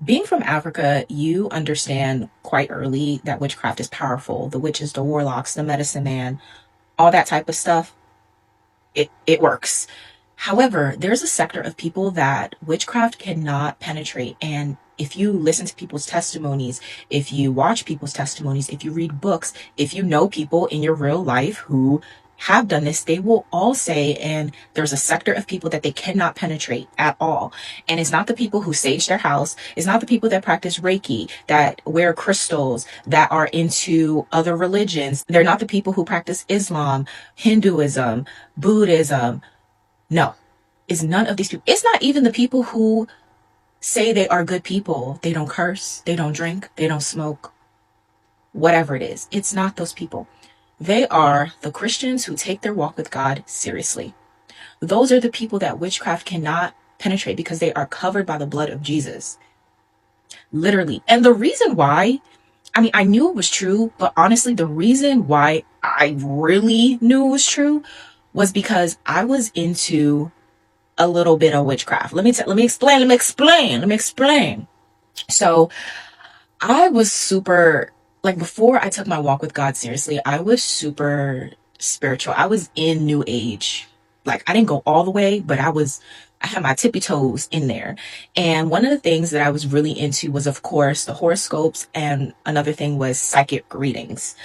Being from Africa, you understand quite early that witchcraft is powerful. The witches, the warlocks, the medicine man, all that type of stuff, it works. However, there's a sector of people that witchcraft cannot penetrate. And if you listen to people's testimonies, if you watch people's testimonies, if you read books, if you know people in your real life who have done this, they will all say, and there's a sector of people that they cannot penetrate at all. And it's not the people who sage their house. It's not the people that practice Reiki, that wear crystals, that are into other religions. They're not the people who practice Islam, Hinduism, Buddhism. No, it's none of these people. It's not even the people who say they are good people. They don't curse, they don't drink, they don't smoke, whatever it is. It's not those people. They are the Christians who take their walk with God seriously. Those are the people that witchcraft cannot penetrate because they are covered by the blood of Jesus. Literally. And the reason why, I mean, I knew it was true, but honestly, the reason why I really knew it was true was because I was into a little bit of witchcraft. Let me explain. So I was super, like, before I took my walk with God seriously, I was super spiritual. I was in New Age. Like, I didn't go all the way, but I had my tippy toes in there. And one of the things that I was really into was, of course, the horoscopes. And another thing was psychic readings.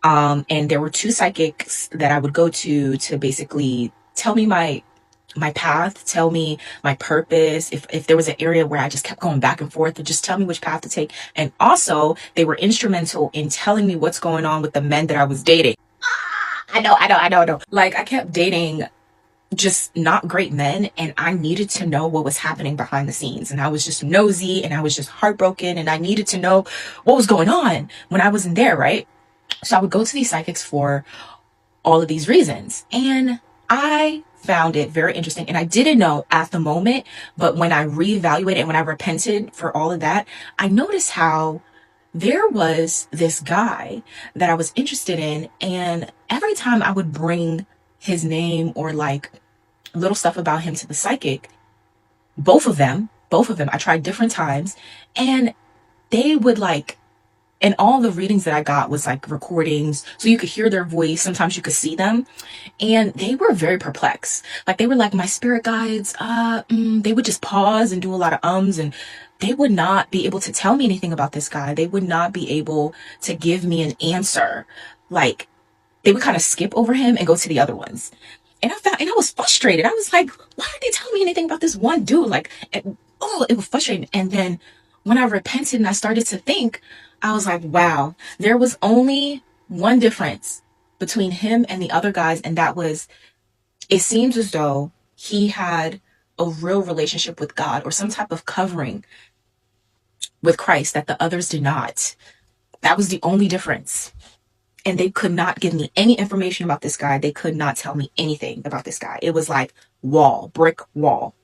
And there were two psychics that I would go to basically tell me my path, tell me my purpose. If there was an area where I just kept going back and forth, to just tell me which path to take. And also they were instrumental in telling me what's going on with the men that I was dating. I know. Like, I kept dating just not great men, and I needed to know what was happening behind the scenes. And I was just nosy, and I was just heartbroken, and I needed to know what was going on when I wasn't there, right? So I would go to these psychics for all of these reasons. And I found it very interesting. And I didn't know at the moment, but when I reevaluated and when I repented for all of that, I noticed how there was this guy that I was interested in. And every time I would bring his name or like little stuff about him to the psychic, both of them, I tried different times, and they would like, and all the readings that I got was like recordings, so you could hear their voice. Sometimes you could see them, and they were very perplexed. Like, they were like, my spirit guides, they would just pause and do a lot of ums, and they would not be able to tell me anything about this guy. They would not be able to give me an answer. Like, they would kind of skip over him and go to the other ones. And I was frustrated. I was like, why aren't they telling me anything about this one dude? Like, it was frustrating. And then when I repented and I started to think, I was like, wow, there was only one difference between him and the other guys. And that was, it seems as though he had a real relationship with God or some type of covering with Christ that the others did not. That was the only difference. And they could not give me any information about this guy. They could not tell me anything about this guy. It was like brick wall.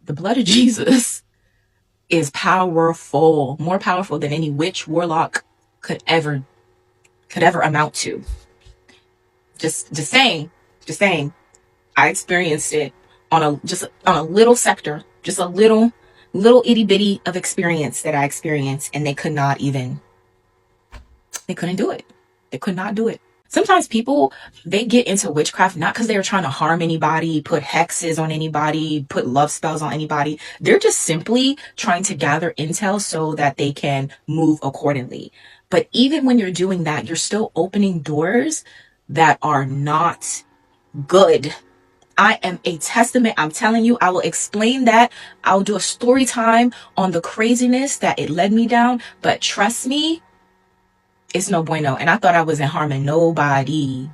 The blood of Jesus is powerful, more powerful than any witch, warlock could ever amount to. Just saying. I experienced it on a little sector, just a little itty bitty of experience that I experienced, and they couldn't do it. They could not do it. Sometimes people, they get into witchcraft not because they're trying to harm anybody, put hexes on anybody, put love spells on anybody. They're just simply trying to gather intel so that they can move accordingly. But even when you're doing that, you're still opening doors that are not good. I am a testament. I'm telling you, I will explain that. I'll do a story time on the craziness that it led me down. But trust me, it's no bueno. And I thought I wasn't harming nobody.